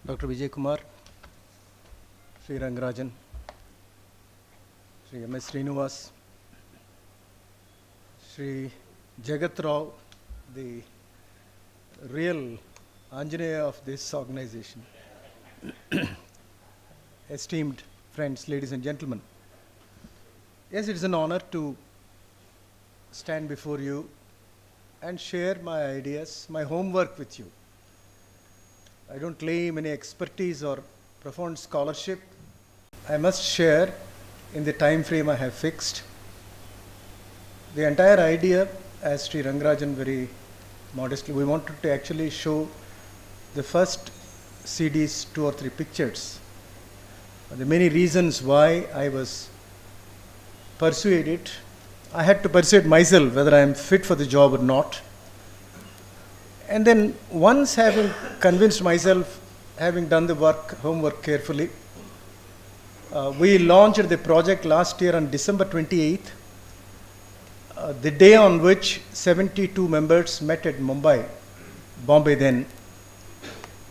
Dr. Vijay Kumar, Sri Rangarajan, Sri M.S. Srinivas, Sri Jagat Rao, the real Anjaneya of this organization. Esteemed friends, ladies and gentlemen. Yes, it is an honor to stand before you and share my ideas, my homework with you. I don't claim any expertise or profound scholarship. I must share in the time frame I have fixed. The entire idea, as Sri Rangarajan very modestly, we wanted to actually show the first CD's 2 or 3 pictures. The many reasons why I was persuaded. I had to persuade myself whether I am fit for the job or not. And then once having convinced myself, having done the homework carefully, we launched the project last year on December 28th, the day on which 72 members met at Mumbai, Bombay then,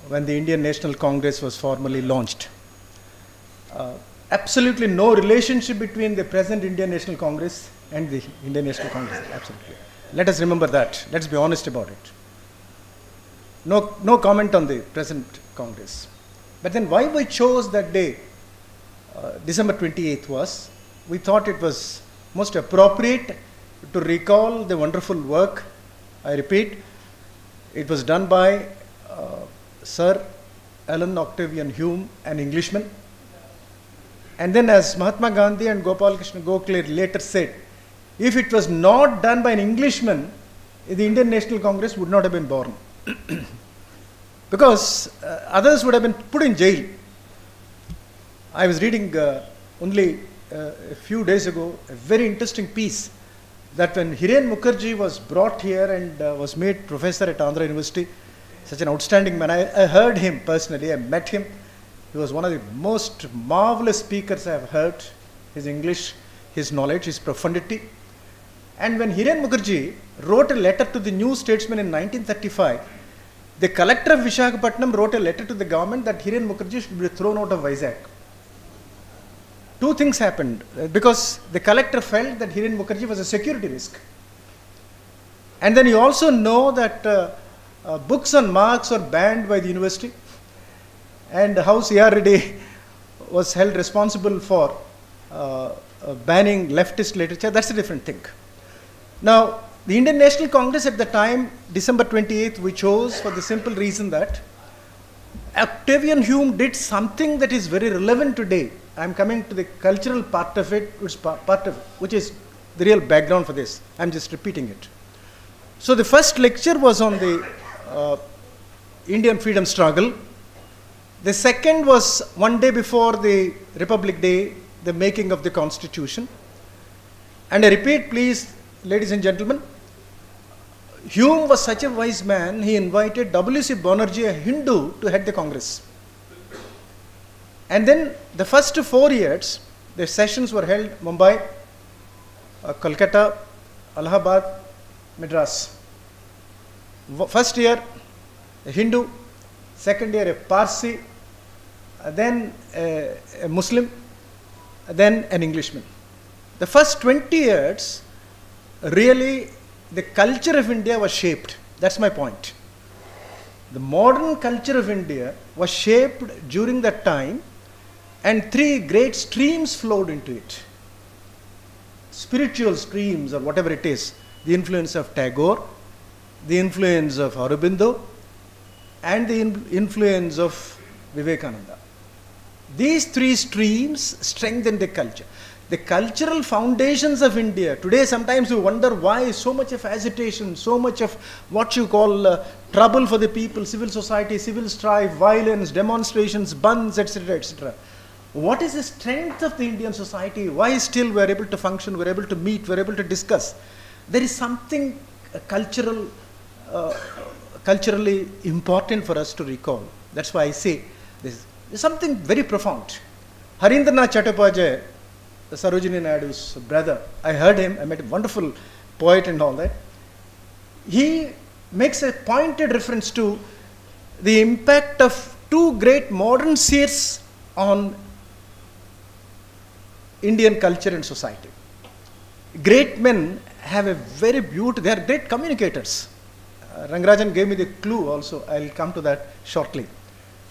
when the Indian National Congress was formally launched. Absolutely no relationship between the present Indian National Congress and the Indian National Congress, absolutely. Let us remember that. Let's be honest about it. No comment on the present Congress. But then why we chose that day, December 28th, was, we thought it was most appropriate to recall the wonderful work. I repeat, it was done by Sir Alan Octavian Hume, an Englishman. And then, as Mahatma Gandhi and Gopal Krishna Gokhale later said, if it was not done by an Englishman, the Indian National Congress would not have been born. Because others would have been put in jail. I was reading only a few days ago a very interesting piece that when Hiren Mukherjee was brought here and was made professor at Andhra University, such an outstanding man. I heard him personally, I met him. He was one of the most marvelous speakers I have heard. His English, his knowledge, his profundity. And when Hiren Mukherjee wrote a letter to the New Statesman in 1935, the collector of Visakhapatnam wrote a letter to the government that Hiren Mukherjee should be thrown out of Vizag. 2 things happened, because the collector felt that Hiren Mukherjee was a security risk. And then you also know that books on Marx were banned by the university, and House A.R. Reddy was held responsible for banning leftist literature. That's a different thing. Now, the Indian National Congress at the time, December 28th, we chose for the simple reason that Octavian Hume did something that is very relevant today. I am coming to the cultural part of it, which is the real background for this. I am just repeating it. So the first lecture was on the Indian freedom struggle. The second was one day before the Republic Day, the making of the Constitution. And I repeat, please, ladies and gentlemen, Hume was such a wise man, he invited W.C. Banerjee, a Hindu, to head the Congress. And then the first 4 years, the sessions were held Mumbai, Kolkata, Allahabad, Madras. First year, a Hindu, second year, a Parsi, then a Muslim, then an Englishman. The first 20 years, really, the culture of India was shaped. That's my point. The modern culture of India was shaped during that time, and 3 great streams flowed into it. Spiritual streams, or whatever it is. The influence of Tagore, the influence of Aurobindo, and the influence of Vivekananda. These 3 streams strengthened the culture. The cultural foundations of India. Today, sometimes you wonder why so much of agitation, so much of what you call trouble for the people, civil society, civil strife, violence, demonstrations, bunds, etc., etc. What is the strength of the Indian society? Why still we are able to function, we are able to meet, we are able to discuss? There is something culturally important for us to recall. That's why I say this is something very profound. Harindranath Chattopadhyay, Sarojini Naidu's brother, I heard him, I met a wonderful poet and all that. He makes a pointed reference to the impact of two great modern seers on Indian culture and society. Great men have a very beautiful, they are great communicators. Rangarajan gave me the clue also, I will come to that shortly.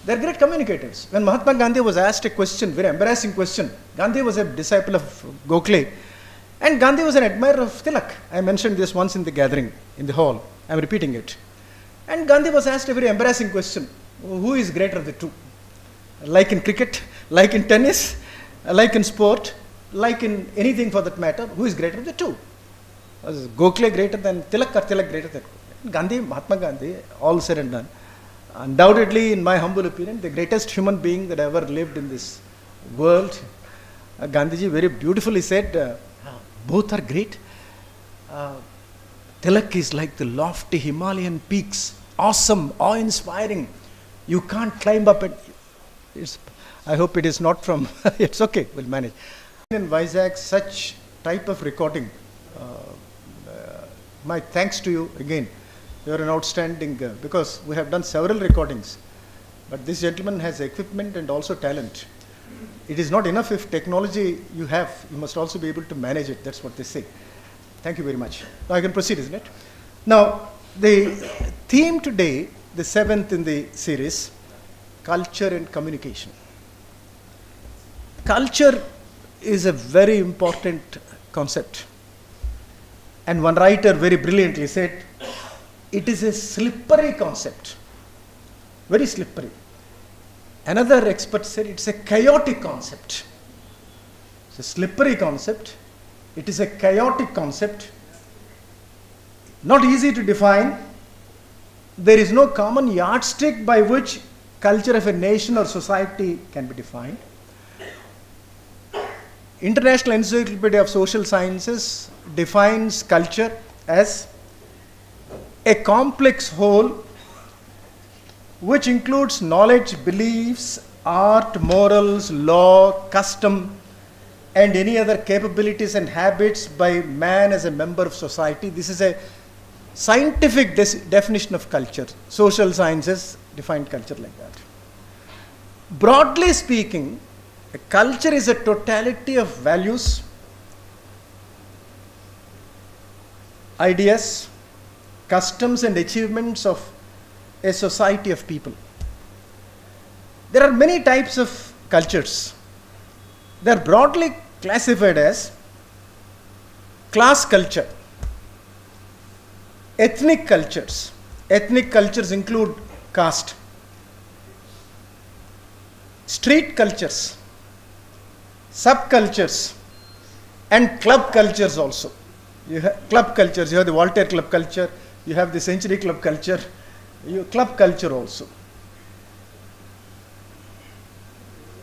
They are great communicators. When Mahatma Gandhi was asked a question, very embarrassing question, Gandhi was a disciple of Gokhale, and Gandhi was an admirer of Tilak. I mentioned this once in the gathering, in the hall. I am repeating it. And Gandhi was asked a very embarrassing question, who is greater of the two? Like in cricket, like in tennis, like in sport, like in anything for that matter, who is greater of the two? Was Gokhale greater than Tilak or Tilak greater than Gandhi? Mahatma Gandhi, all said and done, undoubtedly, in my humble opinion, the greatest human being that ever lived in this world. Gandhiji very beautifully said, both are great. Tilak is like the lofty Himalayan peaks, awesome, awe-inspiring. You can't climb up it. I hope it is not from, it's okay, we'll manage. In Vizag, such type of recording, my thanks to you again. You are an outstanding, because we have done several recordings, but this gentleman has equipment and also talent. It is not enough if technology you have, you must also be able to manage it, that's what they say. Thank you very much. Now I can proceed, isn't it? Now, the theme today, the 7th in the series, culture and communication. Culture is a very important concept. And one writer very brilliantly said, it is a slippery concept, very slippery. Another expert said it's a chaotic concept. It's a slippery concept. It is a chaotic concept. Not easy to define. There is no common yardstick by which culture of a nation or society can be defined. International Encyclopedia of Social Sciences defines culture as a complex whole which includes knowledge, beliefs, art, morals, law, custom, and any other capabilities and habits by man as a member of society. This is a scientific definition of culture. Social sciences define culture like that. Broadly speaking, a culture is a totality of values, ideas, customs and achievements of a society of people. There are many types of cultures. They are broadly classified as class culture, ethnic cultures. Ethnic cultures include caste, street cultures, subcultures, and club cultures also. You have club cultures, you have the Voltaire club culture, you have the Century club culture, club culture also.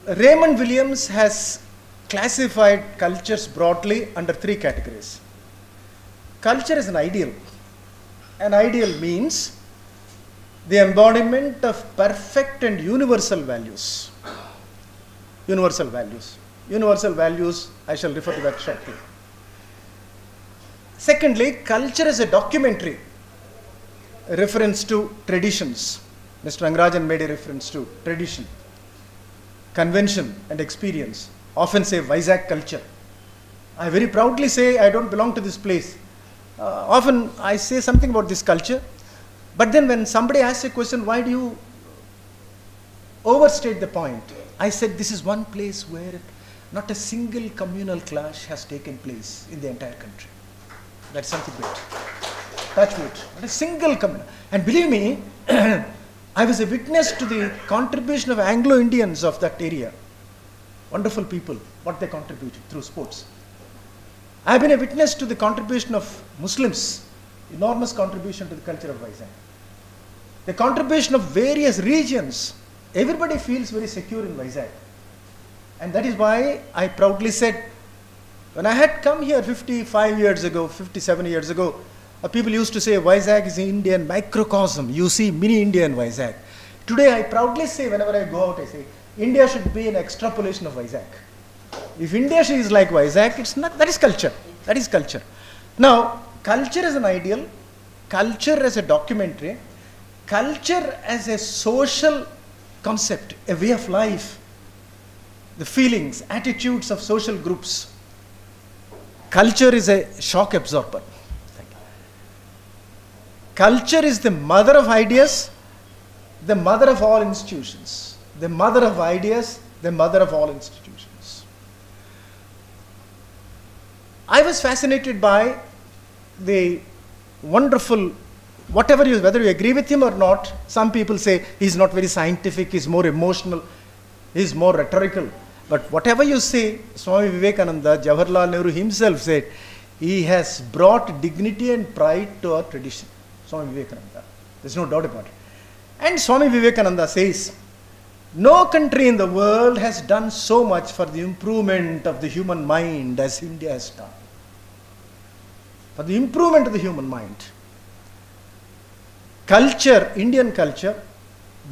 Raymond Williams has classified cultures broadly under 3 categories. Culture is an ideal. An ideal means the embodiment of perfect and universal values. Universal values. Universal values, I shall refer to that shortly. Secondly, culture is a documentary. A reference to traditions. Mr. Rangarajan made a reference to tradition, convention and experience. Often say Vizag culture. I very proudly say I don't belong to this place. Often I say something about this culture, but then when somebody asks a question, why do you overstate the point? I said this is one place where not a single communal clash has taken place in the entire country. That's something great. Touch wood. Not a single communal. And believe me, I was a witness to the contribution of Anglo-Indians of that area. Wonderful people, what they contributed through sports. I have been a witness to the contribution of Muslims, enormous contribution to the culture of Vizag. The contribution of various regions. Everybody feels very secure in Vizag. And that is why I proudly said, when I had come here 55 years ago, 57 years ago, people used to say Vizag is an Indian microcosm. You see mini India in Vizag. Today I proudly say, whenever I go out, I say, India should be an extrapolation of Vizag. If India is like Vizag, it's not, that is culture. That is culture. Now, culture as an ideal, culture as a documentary, culture as a social concept, a way of life, the feelings, attitudes of social groups. Culture is a shock absorber. Culture is the mother of ideas, the mother of all institutions. The mother of ideas, the mother of all institutions. I was fascinated by the wonderful, whether you agree with him or not, some people say he's not very scientific, he's more emotional, he's more rhetorical. But whatever you say, Swami Vivekananda, Jawaharlal Nehru himself said, he has brought dignity and pride to our tradition. Swami Vivekananda. There's no doubt about it. And Swami Vivekananda says, no country in the world has done so much for the improvement of the human mind as India has done. For the improvement of the human mind. Culture, Indian culture,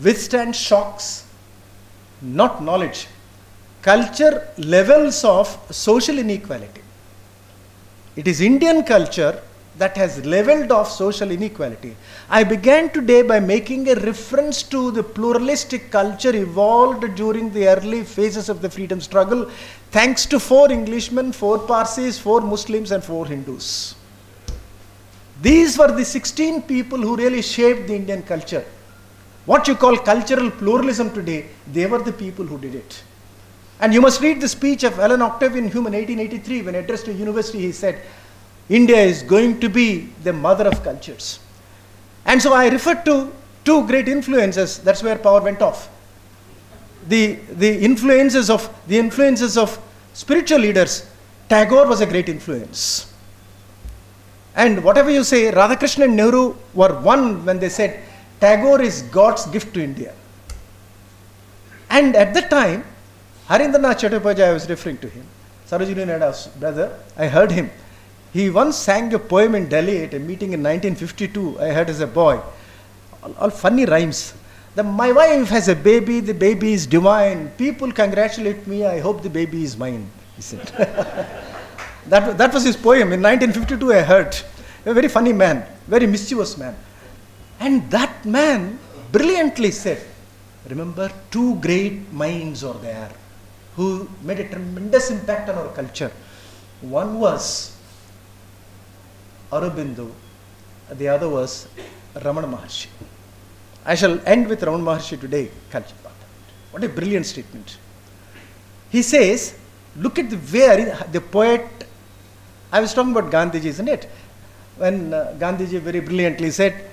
withstands shocks, not knowledge. Culture levels of social inequality. It is Indian culture that has leveled off social inequality. I began today by making a reference to the pluralistic culture evolved during the early phases of the freedom struggle, thanks to 4 Englishmen, 4 Parsis, 4 Muslims and 4 Hindus. These were the 16 people who really shaped the Indian culture. What you call cultural pluralism today, they were the people who did it. And you must read the speech of Alan Octavian Hume in 1883 when addressed to a university. He said, India is going to be the mother of cultures. And so I referred to 2 great influences. That's where power went off. The influences of spiritual leaders. Tagore was a great influence. And whatever you say, Radhakrishnan and Nehru were one when they said, Tagore is God's gift to India. And at that time, Harindranath Chattopadhyay, I was referring to him, Sarojini Naidu's brother, I heard him. He once sang a poem in Delhi at a meeting in 1952, I heard as a boy. All funny rhymes. My wife has a baby, the baby is divine. People congratulate me, I hope the baby is mine, he said. That was his poem. In 1952 I heard. A very funny man, very mischievous man. And that man brilliantly said, remember 2 great minds are there who made a tremendous impact on our culture. One was Aurobindo, the other was Ramana Maharshi. I shall end with Ramana Maharshi today, culture part. What a brilliant statement. He says, look at the way the poet, I was talking about Gandhiji, isn't it? When Gandhiji very brilliantly said,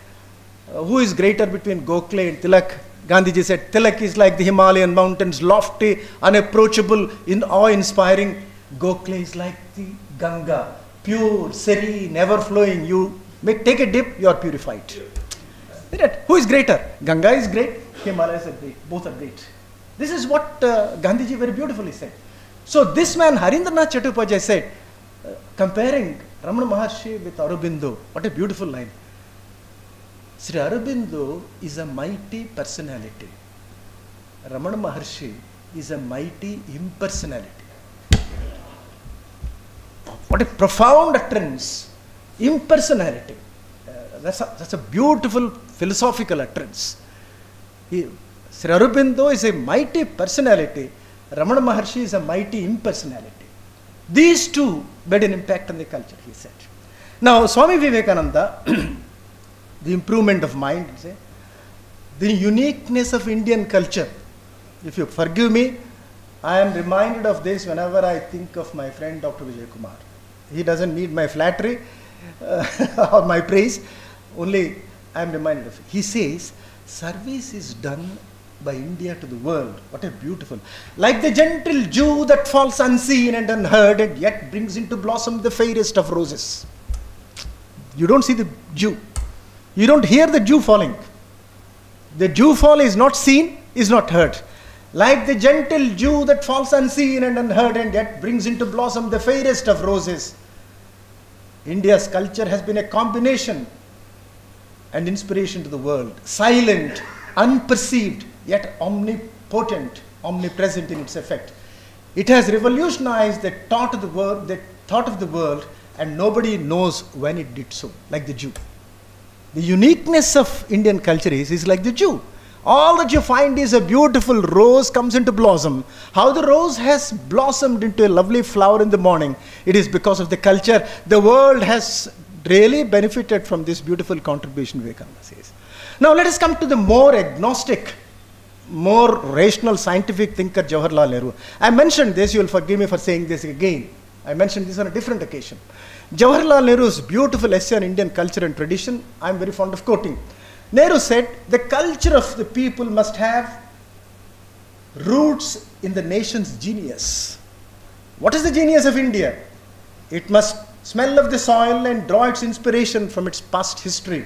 who is greater between Gokhale and Tilak? Gandhiji said, Tilak is like the Himalayan mountains, lofty, unapproachable, awe-inspiring. Gokhale is like the Ganga, pure, serene, ever-flowing. You take a dip, you are purified. Who is greater? Ganga is great, Himalayas are great, both are great. This is what Gandhiji very beautifully said. So this man, Harindranath Chattopadhyay said, comparing Ramana Maharshi with Aurobindo, what a beautiful line. Sri Aurobindo is a mighty personality. Ramana Maharshi is a mighty impersonality. What a profound utterance. Impersonality. That's a beautiful philosophical utterance. Sri Aurobindo is a mighty personality. Ramana Maharshi is a mighty impersonality. These 2 made an impact on the culture, he said. Now, Swami Vivekananda, the improvement of mind, the uniqueness of Indian culture. If you forgive me, I am reminded of this whenever I think of my friend Dr. Vijay Kumar. He doesn't need my flattery or my praise, only I am reminded of it. He says, service is done by India to the world. What a beautiful. Like the gentle dew that falls unseen and unheard and yet brings into blossom the fairest of roses. You don't see the dew. You don't hear the dew falling. The dew fall is not seen, is not heard. Like the gentle dew that falls unseen and unheard and yet brings into blossom the fairest of roses. India's culture has been a combination and inspiration to the world. Silent, unperceived, yet omnipotent, omnipresent in its effect. It has revolutionized the thought of the world, and nobody knows when it did so, like the Jew. The uniqueness of Indian culture is like the Jew. All that you find is a beautiful rose comes into blossom. How the rose has blossomed into a lovely flower in the morning, it is because of the culture. The world has really benefited from this beautiful contribution, Vivekananda says. Now let us come to the more agnostic, more rational, scientific thinker, Jawaharlal Nehru. I mentioned this, you will forgive me for saying this again. I mentioned this on a different occasion. Jawaharlal Nehru's beautiful essay on Indian culture and tradition, I am very fond of quoting. Nehru said, the culture of the people must have roots in the nation's genius. What is the genius of India? It must smell of the soil and draw its inspiration from its past history.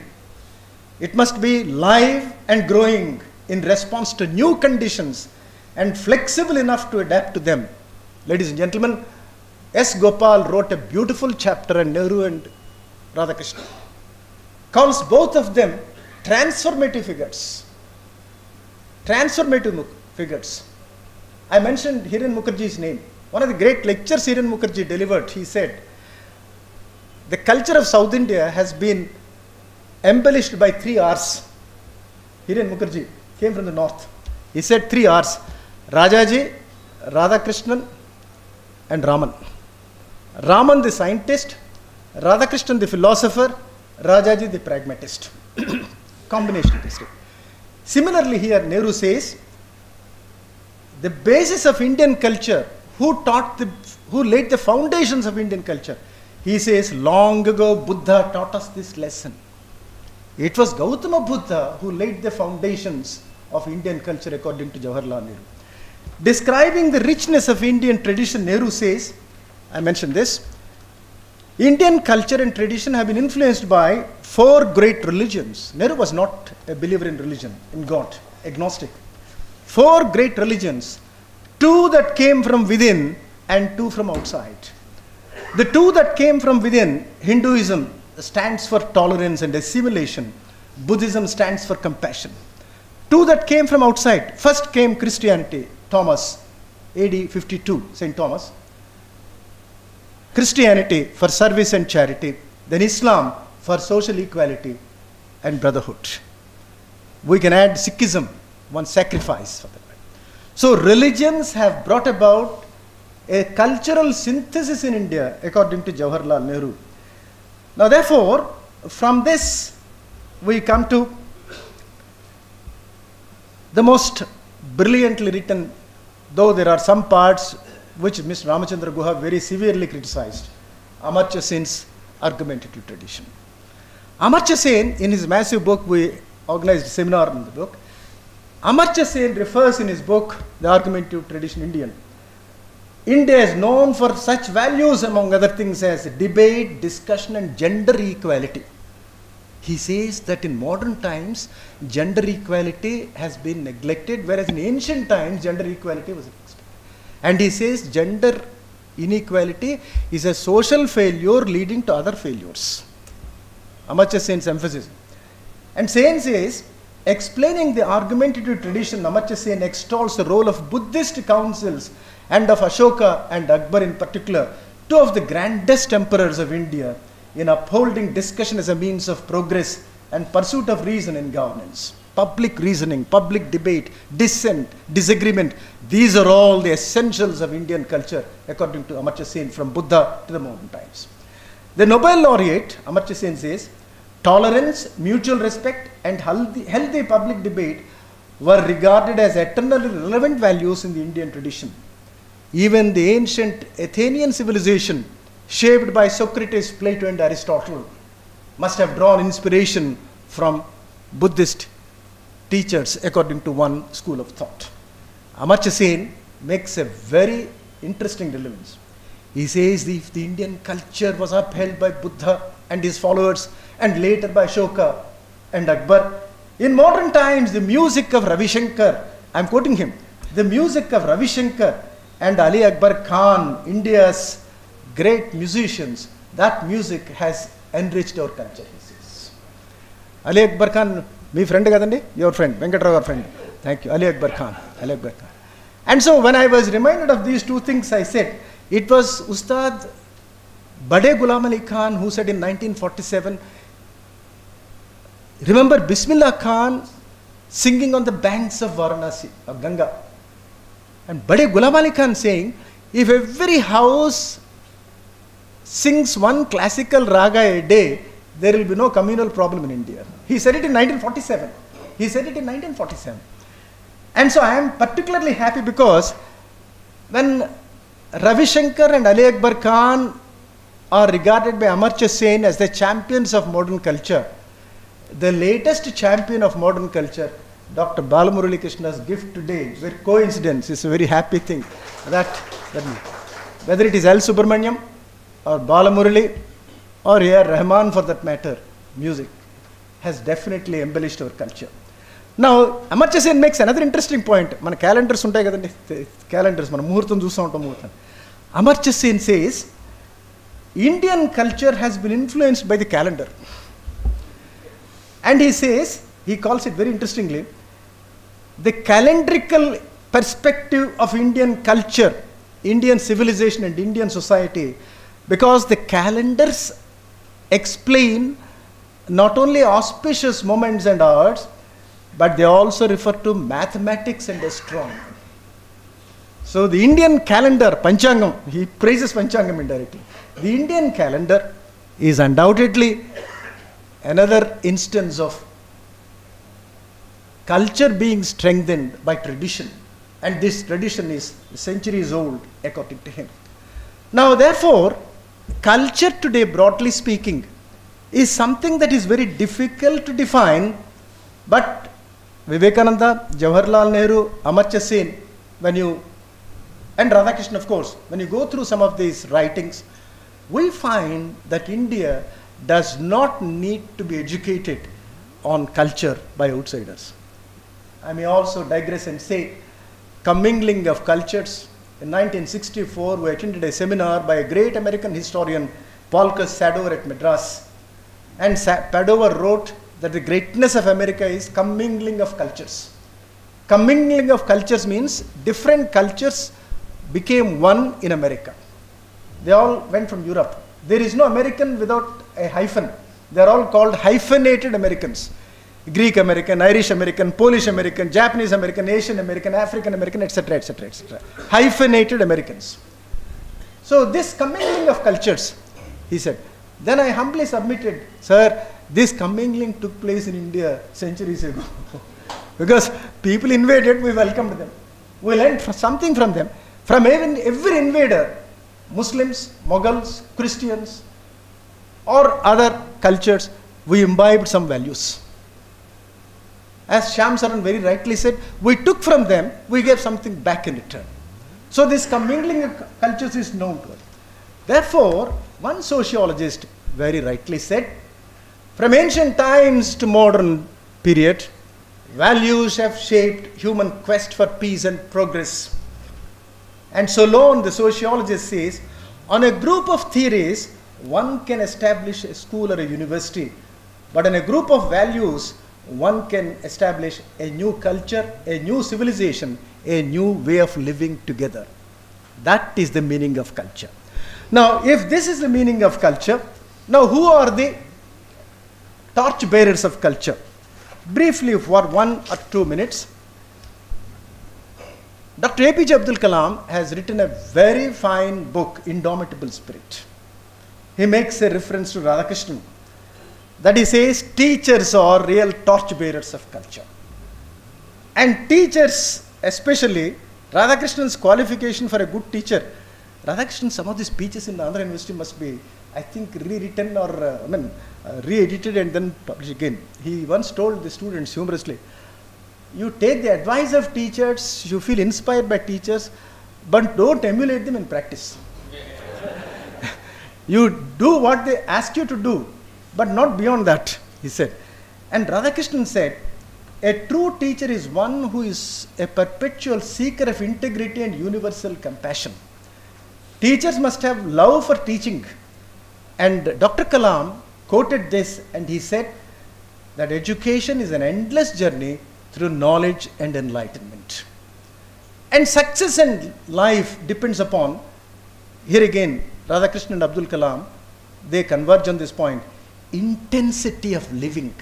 It must be live and growing in response to new conditions and flexible enough to adapt to them. Ladies and gentlemen, S. Gopal wrote a beautiful chapter on Nehru and Radhakrishnan. Calls both of them transformative figures. Transformative figures. I mentioned Hiren Mukherjee's name. One of the great lectures Hiren Mukherjee delivered, he said, the culture of South India has been embellished by 3 R's. Hiren Mukherjee came from the north. He said 3 R's. Rajaji, Radhakrishnan and Raman. Raman the scientist, Radhakrishnan the philosopher, Rajaji the pragmatist. Combination history. Similarly here Nehru says, the basis of Indian culture, who laid the foundations of Indian culture? He says, long ago Buddha taught us this lesson. It was Gautama Buddha who laid the foundations of Indian culture according to Jawaharlal Nehru. Describing the richness of Indian tradition, Nehru says, I mentioned this, Indian culture and tradition have been influenced by 4 great religions. Nehru was not a believer in religion, in God, agnostic. 4 great religions, 2 that came from within and 2 from outside. The 2 that came from within, Hinduism stands for tolerance and assimilation. Buddhism stands for compassion. 2 that came from outside, first came Christianity, Thomas, AD 52, St. Thomas. Christianity for service and charity, then Islam for social equality and brotherhood. We can add Sikhism, one sacrifice for that. So religions have brought about a cultural synthesis in India according to Jawaharlal Nehru. Now therefore, from this we come to the most brilliantly written, though there are some parts which Mr. Ramachandra Guha very severely criticized, Amartya Sen's argumentative tradition. Amartya Sen, in his massive book, we organized a seminar on the book. Amartya Sen refers in his book, The Argumentative Tradition Indian. India is known for such values, among other things, as debate, discussion and gender equality. He says that in modern times, gender equality has been neglected, whereas in ancient times, gender equality was existed. And he says gender inequality is a social failure leading to other failures. Amartya Sen's emphasis. And Sen says, explaining the argumentative tradition, Amartya Sen extols the role of Buddhist councils and of Ashoka and Akbar in particular, 2 of the grandest emperors of India, in upholding discussion as a means of progress and pursuit of reason in governance. Public reasoning, public debate, dissent, disagreement, these are all the essentials of Indian culture according to Amartya Sen from Buddha to the modern times. The Nobel laureate, Amartya Sen says, tolerance, mutual respect and healthy public debate were regarded as eternally relevant values in the Indian tradition. Even the ancient Athenian civilization, shaped by Socrates, Plato and Aristotle, must have drawn inspiration from Buddhist teachers according to one school of thought. Amartya Sen makes a very interesting relevance. He says if the Indian culture was upheld by Buddha and his followers and later by Ashoka and Akbar, in modern times the music of Ravi Shankar, I am quoting him, the music of Ravi Shankar and Ali Akbar Khan, India's great musicians, that music has enriched our culture, he says. Ali Akbar Khan, me friend kadandi, your friend, Venkatrao friend. Thank you, Ali Akbar Khan, Ali Akbar Khan. And so when I was reminded of these 2 things, I said, it was Ustad Bade Ghulam Ali Khan who said in 1947, remember Bismillah Khan singing on the banks of Varanasi, of Ganga. And Bade Ghulam Ali Khan saying, if every house sings one classical raga a day, there will be no communal problem in India. He said it in 1947. He said it in 1947. And so I am particularly happy because when Ravi Shankar and Ali Akbar Khan are regarded by Amartya Sen as the champions of modern culture, the latest champion of modern culture, Dr. Balamurali Krishna's gift today, very coincidence, is a very happy thing. That whether it is L. Subramaniam or Balamurali or A.R. Rahman for that matter, music has definitely embellished our culture. Now, Amartya Sen makes another interesting point. Mana calendars untai kadandi, calendars, mana muhurtam chusta untam muhurtam. Amartya Sen says, Indian culture has been influenced by the calendar. And he says, he calls it very interestingly, the calendrical perspective of Indian culture, Indian civilization and Indian society, because the calendars explain not only auspicious moments and hours, but they also refer to mathematics and astronomy. So the Indian calendar, Panchangam, he praises Panchangam indirectly. The Indian calendar is undoubtedly another instance of culture being strengthened by tradition. And this tradition is centuries old, according to him. Now, therefore, culture today, broadly speaking, is something that is very difficult to define, but Vivekananda, Jawaharlal Nehru, Amartya Sen, and Radhakrishnan, of course, when you go through some of these writings, we find that India does not need to be educated on culture by outsiders. I may also digress and say, commingling of cultures. In 1964, we attended a seminar by a great American historian, Paulkus Sadover at Madras. And Sadover wrote that the greatness of America is commingling of cultures. Commingling of cultures means different cultures became one in America. They all went from Europe. There is no American without a hyphen. They are all called hyphenated Americans. Greek American, Irish American, Polish American, Japanese American, Asian American, African American, etc., etc., etc. Hyphenated Americans. So this commingling of cultures, he said. Then I humbly submitted, sir, this commingling took place in India centuries ago. Because people invaded, we welcomed them. We learned something from them. From every invader, Muslims, Mughals, Christians, or other cultures, we imbibed some values. As Shyam Saran very rightly said, we took from them, we gave something back in return. So this commingling of cultures is known to us. Therefore, one sociologist very rightly said, from ancient times to modern period, values have shaped human quest for peace and progress. And Solon, the sociologist, says, on a group of theories, one can establish a school or a university, but in a group of values, one can establish a new culture, a new civilization, a new way of living together. That is the meaning of culture. Now, if this is the meaning of culture, now who are the torch bearers of culture? Briefly, for 1 or 2 minutes, Dr. APJ Abdul Kalam has written a very fine book, Indomitable Spirit. He makes a reference to Radhakrishnan, that he says teachers are real torch bearers of culture. And teachers, especially, Radhakrishnan's qualification for a good teacher, Radhakrishnan, some of the speeches in the Andhra University must be, I think, rewritten or re-edited and then published again. He once told the students humorously, you take the advice of teachers, you feel inspired by teachers, but don't emulate them in practice. You do what they ask you to do, but not beyond that, he said. And Radhakrishnan said, a true teacher is one who is a perpetual seeker of integrity and universal compassion. Teachers must have love for teaching. And Dr. Kalam quoted this and he said that education is an endless journey through knowledge and enlightenment. And success in life depends upon, here again, Radhakrishnan and Abdul Kalam, they converge on this point, intensity of living.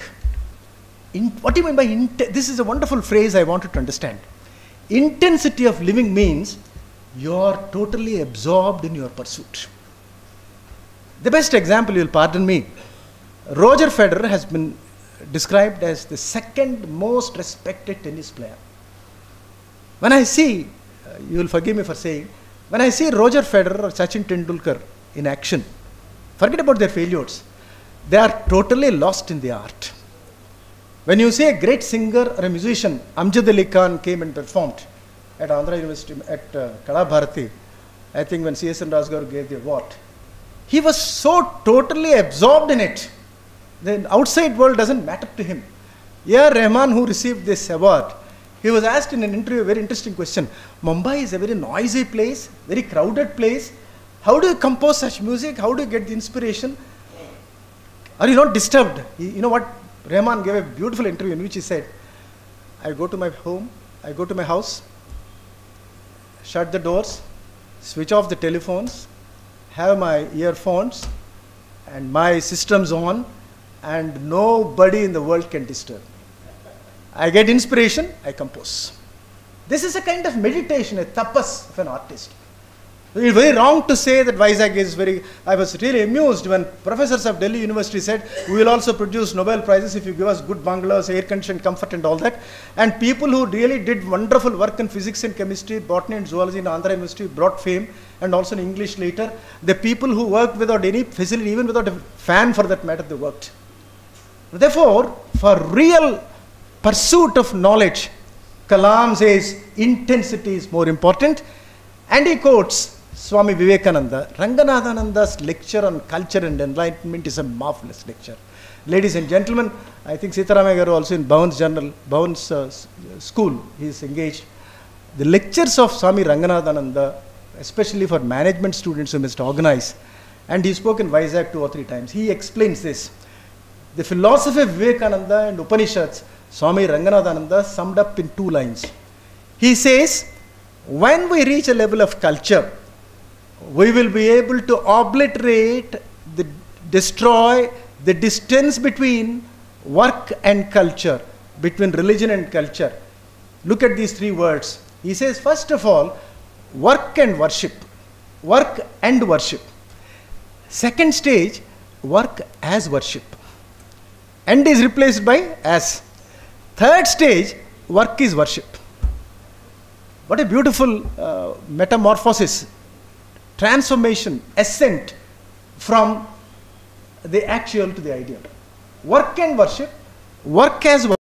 What do you mean by this is a wonderful phrase I wanted to understand. Intensity of living means you are totally absorbed in your pursuit. The best example, you'll pardon me, Roger Federer has been described as the second most respected tennis player. When I see, you will forgive me for saying, when I see Roger Federer or Sachin Tendulkar in action, forget about their failures, they are totally lost in the art. When you see a great singer or a musician, Amjad Ali Khan came and performed at Andhra University, at Kala Bharati, I think when C.S.N. Rasgaru gave the award, he was so totally absorbed in it. The outside world doesn't matter to him. A.R. Rahman, who received this award, he was asked in an interview a very interesting question. Mumbai is a very noisy place, very crowded place. How do you compose such music? How do you get the inspiration? Are you not disturbed? You know what? Rahman gave a beautiful interview in which he said, I go to my home, I go to my house, shut the doors, switch off the telephones, have my earphones and my systems on, and nobody in the world can disturb me. I get inspiration, I compose. This is a kind of meditation, a tapas of an artist. It is very wrong to say that Vizag is very... I was really amused when professors of Delhi University said, we will also produce Nobel Prizes if you give us good bungalows, air-conditioned comfort and all that. And people who really did wonderful work in physics and chemistry, botany and zoology in Andhra University brought fame, and also in English later. The people who worked without any facility, even without a fan for that matter, they worked. Therefore, for real pursuit of knowledge, Kalam says intensity is more important. And he quotes Swami Vivekananda. Ranganathananda's lecture on culture and enlightenment is a marvelous lecture. Ladies and gentlemen, I think Sitaramaya Garu also in Bhavan's journal, Bhavan's school, he is engaged. The lectures of Swami Ranganathananda, especially for management students who must organize, and he spoke in Vizag 2 or 3 times, he explains this. The philosophy of Vivekananda and Upanishads, Swami Ranganathananda summed up in 2 lines. He says, when we reach a level of culture, we will be able to obliterate, destroy the distance between work and culture, between religion and culture. Look at these 3 words. He says, first of all, work and worship. Work and worship. Second stage, work as worship. And is replaced by as. Third stage, work is worship. What a beautiful metamorphosis, transformation, ascent from the actual to the ideal. Work and worship, work as worship.